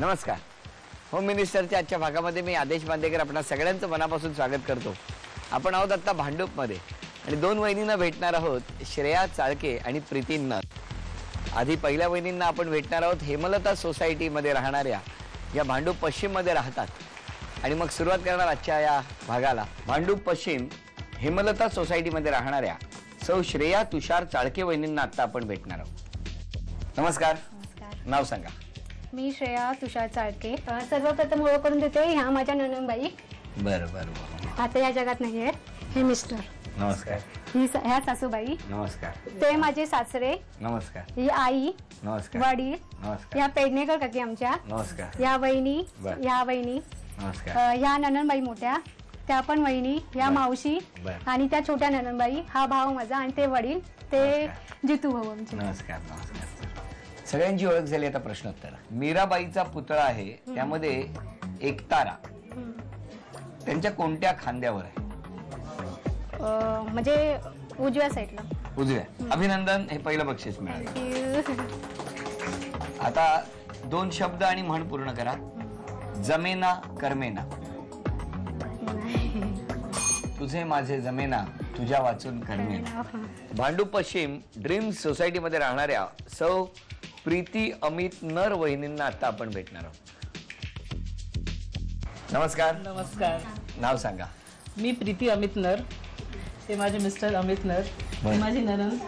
नमस्कार. होम मिनिस्टरच्या आजच्या भागामध्ये मी आदेश बांदेकर आपणा सगळ्यांचं मनापासून स्वागत करतो. आपण आहोत आता भांडूपमध्ये आणि दोन वहिनींना भेटणार आहोत, श्रेया चाळके आणि प्रीती नर. आधी पहिल्या वहिनींना आपण भेटणार आहोत हेमलता सोसायटीमध्ये राहणाऱ्या, या भांडूप पश्चिममध्ये राहतात. आणि मग सुरुवात करणार आजच्या या भागाला भांडूप पश्चिम हेमलता सोसायटीमध्ये राहणाऱ्या सौ श्रेया तुषार चाळके वहिनींना आता आपण भेटणार आहोत. नमस्कार. नाव सांगा. मी श्रेया तुषार चाळके. सर्वप्रथम ओळख करून देते, ह्या माझ्या ननंदबाई. बरं बरं बरं. आता या जगात नाही आहेत. हे मिस्टर. नमस्कार. ह्या सासूबाई. नमस्कार. ते माझे सासरे. नमस्कार. ही आई. नमस्कार. वडील. नमस्कार. या पेडणेकर काकी आमच्या. नमस्कार. या वहिनी. या वहिनी. नमस्कार. ह्या ननंदबाई मोठ्या, त्या पण वहिनी. या मावशी आणि त्या छोट्या ननंदबाई. हा भाऊ माझा आणि ते वडील, ते जितू भाऊ आमचे. नमस्कार. नमस्कार. सगळ्यांची ओळख झाली. आता प्रश्नोत्तर. मीराबाईचा पुतळा आहे, त्यामध्ये एक तारा त्यांच्या कोणत्या खांद्यावर आहे? म्हणजे उजव्या साईडला. उजव्या. अभिनंदन. हे पहिलं बक्षीस मिळालं. आता दोन शब्द आणि म्हण पूर्ण करा. जमेना करमेना. तुझे माझे जमेना, तुझ्या वाचून करमेना. भांडूप पश्चिम ड्रीम्स सोसायटीमध्ये राहणाऱ्या सौ प्रीती अमित नर वहिनींना आता आपण भेटणार आहोत. नमस्कार. नमस्कार. नाव सांगा. मी प्रीती अमित नर. हे माझे मिस्टर अमित नर. ही माझी ननंद.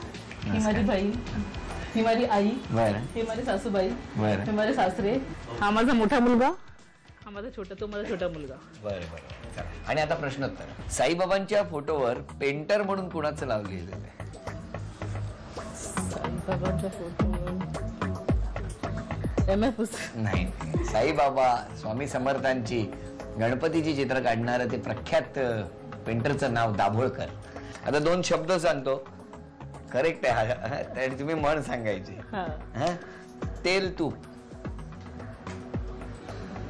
ही माझी बहीण. ही माझी आई. हे माझे सासूबाई. हे माझे सासरे. हा माझा मोठा मुलगा. हा माझा छोटा, तो माझा छोटा मुलगा. बरं बरं. आणि आता प्रश्नोत्तर. साईबाबांच्या फोटोवर पेंटर म्हणून कुणाचं नाव लिहिलेलं आहे? साईबाबांच्या फोटोवर MF नाही. साईबाबा, स्वामी समर्थांची, गणपतीची चित्र काढणारं ते प्रख्यात पेंटरचं नाव दाभोळकर. आता दोन शब्द सांगतो, करेक्ट आहे. तुम्ही म्हण सांगायची. तेल तूप.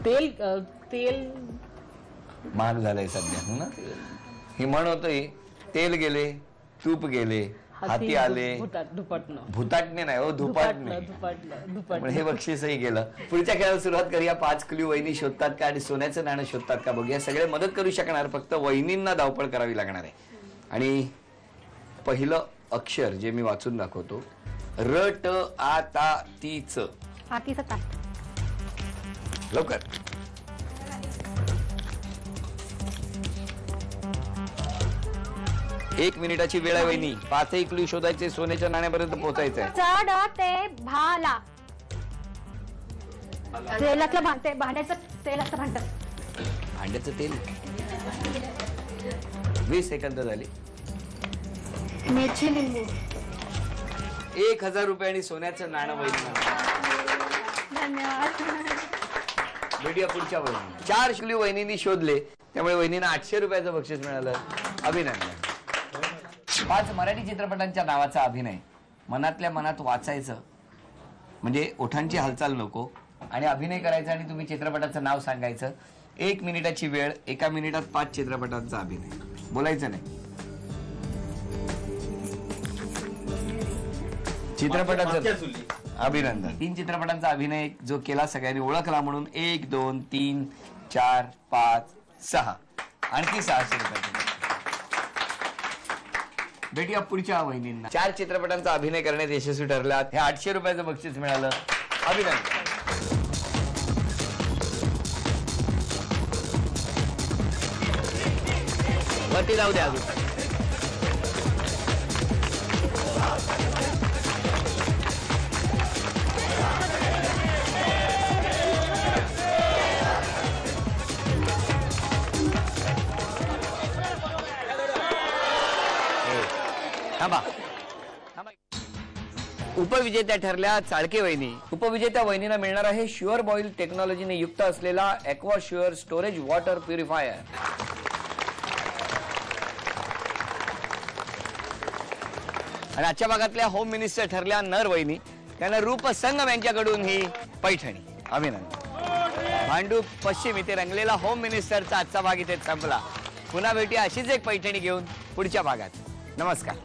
तेल तेल महाग झालंय सध्या ना. ही म्हण होतं, तेल गेले, तूप गेले, हाती आले, भुताटणे नाही हो, धुपाटणे. हे बक्षीसही गेलं. पुढच्या खेळाला सुरुवात करूया. 5 क्ल्यू वहिनी शोधतात का आणि सोन्याचं नाणं शोधतात का बघूया. सगळे मदत करू शकणार, फक्त वहिनींना धावपळ करावी लागणार आहे. आणि पहिलं अक्षर जे मी वाचून दाखवतो, र ट आ ता ती च. हातीचं ताट. लवकर. एक मिनिटाची वेळ आहे वहिनी. 5 क्ल्यू शोधायचे, सोन्याच्या नाण्यापर्यंत पोहोचायचंय. चढ ते भाला. तेलातलं भांड्याचं तेल असतं भांड. भांड्याचं तेल. 20 सेकंद झाली. मेथी लिंबू. 1000 रुपये आणि सोन्याचं नाणं वहिनी. धन्यवाद. भेटूया पुढच्या वहिनी. 4 क्ल्यू वहिनींनी शोधले, त्यामुळे वहिनींना 800 रुपयाचं बक्षीस मिळालं. अभिनंदन. 5 मराठी चित्रपटांच्या नावाचा अभिनय मनातल्या मनात वाचायचं, म्हणजे ओठांची हालचाल नको, आणि अभिनय करायचा आणि तुम्ही चित्रपटाचं नाव सांगायचं. 1 मिनिटाची वेळ. 1 मिनिटात 5 चित्रपटांचा अभिनय. बोलायचं नाही. चित्रपटाचं अभिनंदन. 3 चित्रपटांचा अभिनय जो केला, सगळ्यांनी ओळखला म्हणून 1 2 3 4 5 6 आणखी 600 रुपये. भेटूया पुढच्या वहिनींना. 4 चित्रपटांचा अभिनय करण्यात यशस्वी ठरला. हे 800 रुपयाचं बक्षीस मिळालं. अभिनंदन. वरती जाऊ द्या अजून. उपविजेत्या ठरल्या चाळके वहिनी. उपविजेत्या वहिनीला मिळणार आहे शुअर बॉईल टेक्नॉलॉजीने युक्त असलेला aqua sure storage water purifier. आणि आजच्या भागातल्या होम मिनिस्टर ठरल्या नर वहिनी. त्यांना रूप संगम यांच्याकडून ही पैठणी. अभिनंदन. भांडूप पश्चिम इथे रंगलेला होम मिनिस्टरचा आजचा भाग इथे संपला. पुन्हा भेटूया अशीच एक पैठणी घेऊन पुढच्या भागात. नमस्कार.